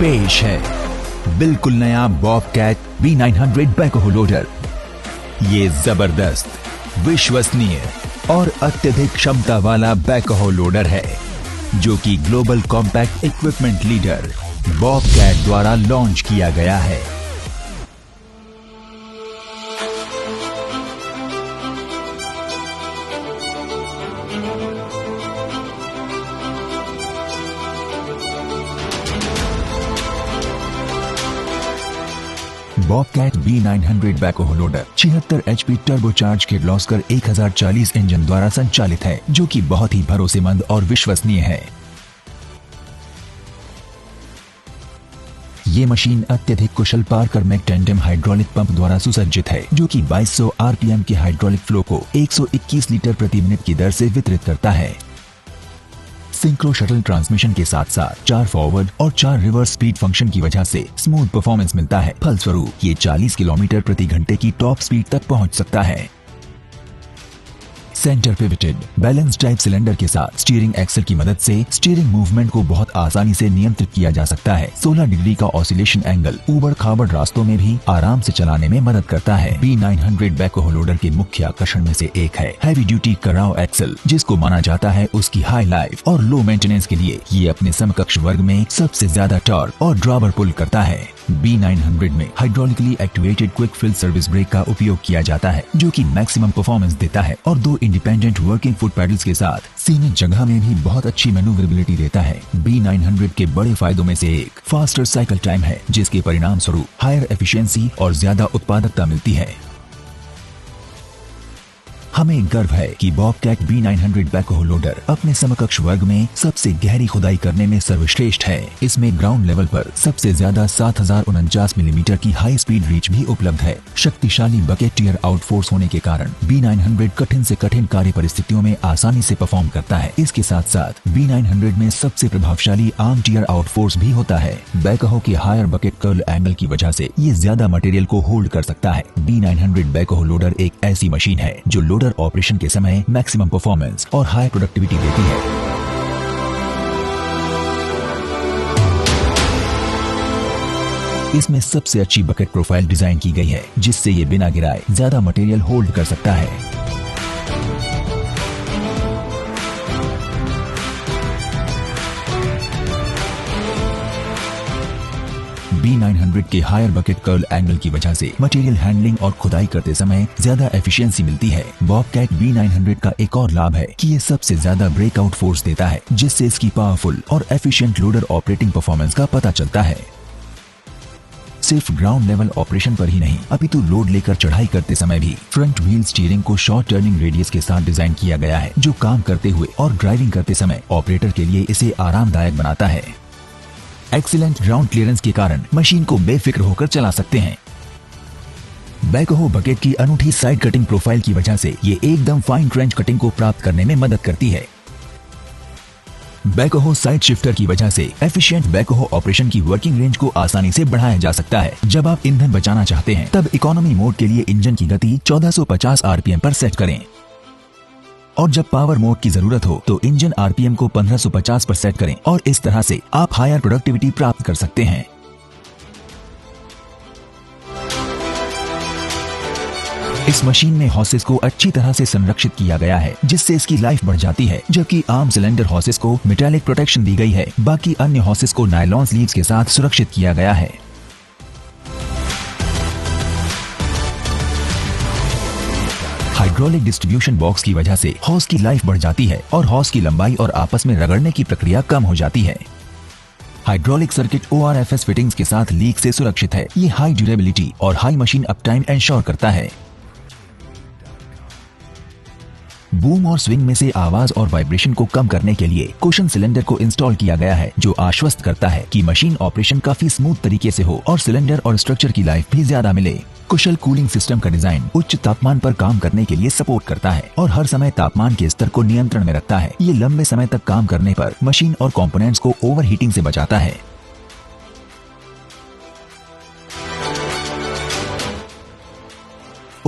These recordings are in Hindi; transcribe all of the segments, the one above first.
पेश है बिल्कुल नया बॉबकैट B900 बैकहो लोडर। ये जबरदस्त, विश्वसनीय और अत्यधिक क्षमता वाला बैकहो लोडर है जो कि global compact equipment leader Bobcat द्वारा लॉन्च किया गया है। Bobcat B900 backhoe loader 76 HP turbocharge Kirloskar 1040 engine द्वारा संचालित है जो कि बहुत ही भरोसेमंद और विश्वसनीय है। ये मशीन अत्यधिक कुशल पार्कर मैग्नेटिक हाइड्रोलिक पंप द्वारा सुसज्जित है जो कि 2200 RPM के हाइड्रोलिक फ्लो को 121 लीटर प्रति मिनट की दर से वितरित करता है। सिंक्रो शटल ट्रांसमिशन के साथ साथ 4 फॉरवर्ड और 4 रिवर्स स्पीड फंक्शन की वजह से स्मूथ परफॉर्मेंस मिलता है। फलस्वरूप ये 40 किलोमीटर प्रति घंटे की टॉप स्पीड तक पहुंच सकता है। Centre pivoted balance type cylinder के साथ स्टीयरिंग एक्सल की मदद से स्टीयरिंग मूवमेंट को बहुत आसानी से नियंत्रित किया जा सकता है। 16 डिग्री का ऑसिलेशन एंगल ऊबड़ खाबड़ रास्तों में भी आराम से चलाने में मदद करता है। B900 बैकहो लोडर के मुख्य आकर्षण में से एक है हैवी ड्यूटी कराओ एक्सल, जिसको माना जाता है उसकी हाई लाइफ और लो मेंटेनेंस के लिए ये अपने समकक्ष वर्ग में सबसे ज्यादा टॉर्क और ड्रॉबर पुल करता है। B900 में hydraulically activated quick fill service brake का उपयोग किया जाता है जो कि मैक्सिमम परफॉर्मेंस देता है और 2 इंडिपेंडेंट वर्किंग फुट पैडल्स के साथ सीमित जगह में भी बहुत अच्छी मैन्यूवरेबिलिटी देता है। B900 के बड़े फायदों में से एक फास्टर साइकिल टाइम है जिसके परिणाम स्वरूप हायर एफिशिएंसी और ज्यादा उत्पादकता मिलती है। हमें गर्व है कि बॉबकैट B900 बैकहो लोडर अपने समकक्ष वर्ग में सबसे गहरी खुदाई करने में सर्वश्रेष्ठ है। इसमें ग्राउंड लेवल पर सबसे ज्यादा 7049 मिलीमीटर की हाई स्पीड रीच भी उपलब्ध है। शक्तिशाली बकेट टियर आउट फोर्स होने के कारण B900 कठिन से कठिन कार्य परिस्थितियों में आसानी से परफॉर्म करता है। इसके साथ साथ B900 में सबसे प्रभावशाली आर्म टियर आउट फोर्स भी होता है। बैकहो के हायर बकेट कर्ल एंगल की वजह से ये ज्यादा मटेरियल को होल्ड कर सकता है। B900 बैकहो लोडर एक ऐसी मशीन है जो लोडर ऑपरेशन के समय मैक्सिमम परफॉर्मेंस और हाई प्रोडक्टिविटी देती है। इसमें सबसे अच्छी बकेट प्रोफाइल डिजाइन की गई है जिससे ये बिना गिराए ज्यादा मटेरियल होल्ड कर सकता है। B900 के हायर बकेट कर्ल एंगल की वजह से मटेरियल हैंडलिंग और खुदाई करते समय ज्यादा एफिशिएंसी मिलती है। बॉबकैट B900 का एक और लाभ है कि ये सबसे ज्यादा ब्रेकआउट फोर्स देता है जिससे इसकी पावरफुल और एफिशिएंट लोडर ऑपरेटिंग परफॉर्मेंस का पता चलता है। सिर्फ ग्राउंड लेवल ऑपरेशन पर ही नहीं अपितु लोड लेकर चढ़ाई करते समय भी फ्रंट व्हील स्टीयरिंग को शॉर्ट टर्निंग रेडियस के साथ डिजाइन किया गया है जो काम करते हुए और ड्राइविंग करते समय ऑपरेटर के लिए इसे आरामदायक बनाता है। एक्सीलेंट ग्राउंड क्लियरेंस के कारण मशीन को बेफिक्र होकर चला सकते हैं। बैकहो बकेट की अनूठी साइड कटिंग प्रोफाइल की वजह से ये एकदम फाइन ट्रेंच कटिंग को प्राप्त करने में मदद करती है। बैकहो साइड शिफ्टर की वजह से एफिशिएंट बैकहो ऑपरेशन की वर्किंग रेंज को आसानी से बढ़ाया जा सकता है। जब आप ईंधन बचाना चाहते हैं तब इकोनॉमी मोड के लिए इंजन की गति 1450 RPM पर सेट करें और जब पावर मोड की जरूरत हो तो इंजन RPM को 1550 पर सेट करें और इस तरह से आप हायर प्रोडक्टिविटी प्राप्त कर सकते हैं। इस मशीन में हॉसेस को अच्छी तरह से संरक्षित किया गया है जिससे इसकी लाइफ बढ़ जाती है। जबकि आर्म सिलेंडर हॉसेस को मेटालिक प्रोटेक्शन दी गई है, बाकी अन्य हॉसेस को नायलॉन स्लीव्स के साथ सुरक्षित किया गया है। हाइड्रोलिक डिस्ट्रीब्यूशन बॉक्स की वजह से हॉस की लाइफ बढ़ जाती है और हॉस की लंबाई और आपस में रगड़ने की प्रक्रिया कम हो जाती है। हाइड्रोलिक सर्किट ORFS फिटिंग्स के साथ लीक से सुरक्षित है। ये हाई ड्यूरेबिलिटी और हाई मशीन अपटाइम इंश्योर करता है। बूम और स्विंग में से आवाज और वाइब्रेशन को कम करने के लिए कुशन सिलेंडर को इंस्टॉल किया गया है जो आश्वस्त करता है कि मशीन ऑपरेशन काफी स्मूथ तरीके से हो और सिलेंडर और स्ट्रक्चर की लाइफ भी ज्यादा मिले। कुशल कूलिंग सिस्टम का डिजाइन उच्च तापमान पर काम करने के लिए सपोर्ट करता है और हर समय तापमान के स्तर को नियंत्रण में रखता है। ये लंबे समय तक काम करने पर मशीन और कंपोनेंट्स को ओवरहीटिंग से बचाता है।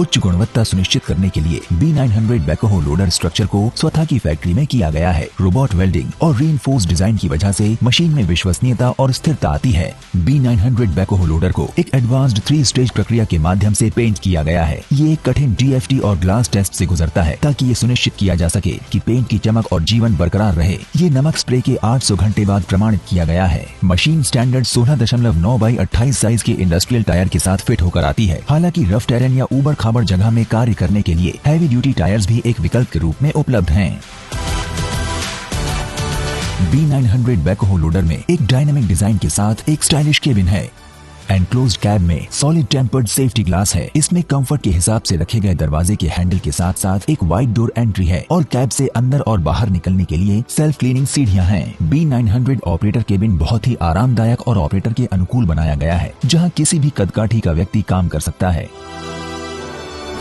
उच्च गुणवत्ता सुनिश्चित करने के लिए B900 बैकहो लोडर स्ट्रक्चर को स्वतः की फैक्ट्री में किया गया है। रोबोट वेल्डिंग और रीइंफोर्स्ड डिजाइन की वजह से मशीन में विश्वसनीयता और स्थिरता आती है। B900 बैकहो लोडर को एक एडवांस्ड 3 स्टेज प्रक्रिया के माध्यम से पेंट किया गया है। ये एक कठिन DFT और ग्लास टेस्ट से गुजरता है ताकि ये सुनिश्चित किया जा सके कि पेंट की चमक और जीवन बरकरार रहे। ये नमक स्प्रे के 800 घंटे बाद प्रमाणित किया गया है। मशीन स्टैंडर्ड 16.9 बाई 28 साइज के इंडस्ट्रियल टायर के साथ फिट होकर आती है। हालांकि रफ टेरेन या ऊबड़ खाबड़ जगह में कार्य करने के लिए हैवी ड्यूटी टायर्स भी एक विकल्प के रूप में उपलब्ध हैं। B900 बैकहो लोडर में एक डायनामिक डिजाइन के साथ एक स्टाइलिश केबिन है। एनक्लोज्ड कैब में सॉलिड टेम्पर्ड सेफ्टी ग्लास है। इसमें कंफर्ट के हिसाब से रखे गए दरवाजे के हैंडल के साथ साथ एक वाइड डोर एंट्री है और कैब से अंदर और बाहर निकलने के लिए सेल्फ क्लीनिंग सीढ़ियां हैं। B900 ऑपरेटर केबिन बहुत ही आरामदायक और ऑपरेटर के अनुकूल बनाया गया है, जहां किसी भी कदकाठी का व्यक्ति काम कर सकता है।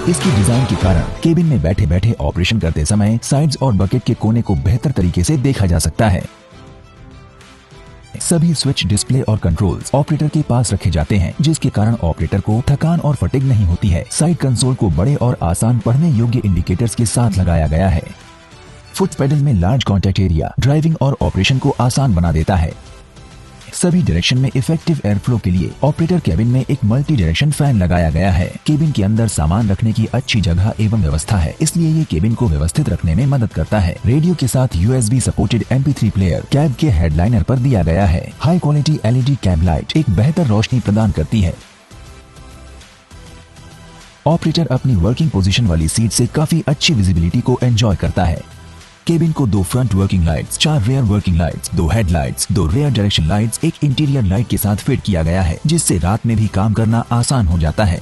इसकी डिजाइन के कारण केबिन में बैठे बैठे ऑपरेशन करते समय साइड्स और बकेट के कोने को बेहतर तरीके से देखा जा सकता है। सभी स्विच, डिस्प्ले और कंट्रोल्स ऑपरेटर के पास रखे जाते हैं, जिसके कारण ऑपरेटर को थकान और फटीग नहीं होती है। साइड कंसोल को बड़े और आसान पढ़ने योग्य इंडिकेटर्स के साथ लगाया गया है। फुट पेडल में लार्ज कॉन्टैक्ट एरिया ड्राइविंग और ऑपरेशन को आसान बना देता है। सभी डायरेक्शन में इफेक्टिव एयर फ्लो के लिए ऑपरेटर केबिन में एक मल्टी डायरेक्शन फैन लगाया गया है। केबिन के अंदर सामान रखने की अच्छी जगह एवं व्यवस्था है, इसलिए ये केबिन को व्यवस्थित रखने में मदद करता है। रेडियो के साथ USB supported MP3 player cab के हेडलाइनर पर दिया गया है। High quality LED cab light एक बेहतर रोशनी प्रदान करती है। ऑपरेटर अपनी वर्किंग पोजीशन वाली सीट से काफी अच्छी विजिबिलिटी को एंजॉय करता है। केबिन को 2 front working lights, 4 rear working lights, 2 headlights, 2 rear direction lights, एक इंटीरियर लाइट के साथ फिट किया गया है, जिससे रात में भी काम करना आसान हो जाता है।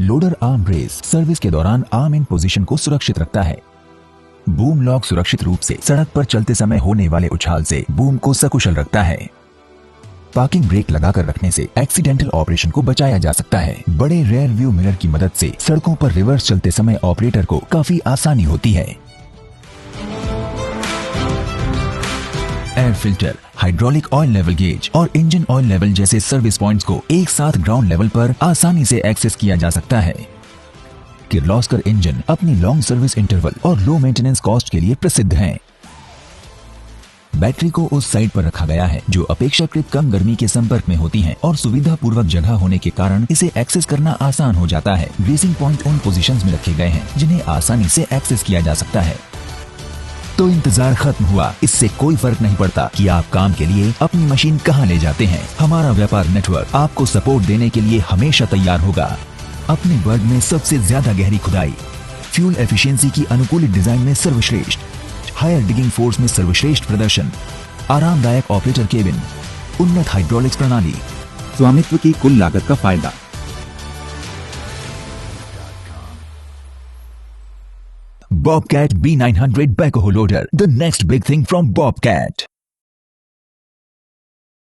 लोडर आर्म रेस सर्विस के दौरान आर्म इन पोजीशन को सुरक्षित रखता है। बूम लॉक सुरक्षित रूप से सड़क पर चलते समय होने वाले उछाल से बूम को सकुशल रखता है। पार्किंग ब्रेक लगाकर रखने से एक्सीडेंटल ऑपरेशन को बचाया जा सकता है। बड़े रेयर व्यू मिरर की मदद से सड़कों पर रिवर्स चलते समय ऑपरेटर को काफी आसानी होती है। Air filter, hydraulic oil level gauge और इंजन ऑयल लेवल जैसे सर्विस पॉइंट्स को एक साथ ग्राउंड लेवल पर आसानी से एक्सेस किया जा सकता है। किर्लोस्कर इंजन अपनी लॉन्ग सर्विस इंटरवल और लो मेंटेनेंस कॉस्ट के लिए प्रसिद्ध हैं। बैटरी को उस साइड पर रखा गया है जो अपेक्षाकृत कम गर्मी के संपर्क में होती है और सुविधा पूर्वक जगह होने के कारण इसे एक्सेस करना आसान हो जाता है। ग्रीसिंग पॉइंट उन पोजीशंस में रखे गए हैं जिन्हें आसानी से एक्सेस किया जा सकता है। तो इंतजार खत्म हुआ। इससे कोई फर्क नहीं पड़ता कि आप काम के लिए अपनी मशीन कहां ले जाते हैं। हमारा व्यापार नेटवर्क आपको सपोर्ट देने के लिए हमेशा तैयार होगा। अपने वर्ग में सबसे ज्यादा गहरी खुदाई, फ्यूल एफिशिएंसी की अनुकूलित डिजाइन में सर्वश्रेष्ठ, हायर डिगिंग फोर्स में सर्वश्रेष्ठ प्रदर्शन, आरामदायक ऑपरेटर केबिन, उन्नत हाइड्रोलिक्स प्रणाली, स्वामित्व की कुल लागत का फायदा। Bobcat B900 backhoe loader, the next big thing from Bobcat.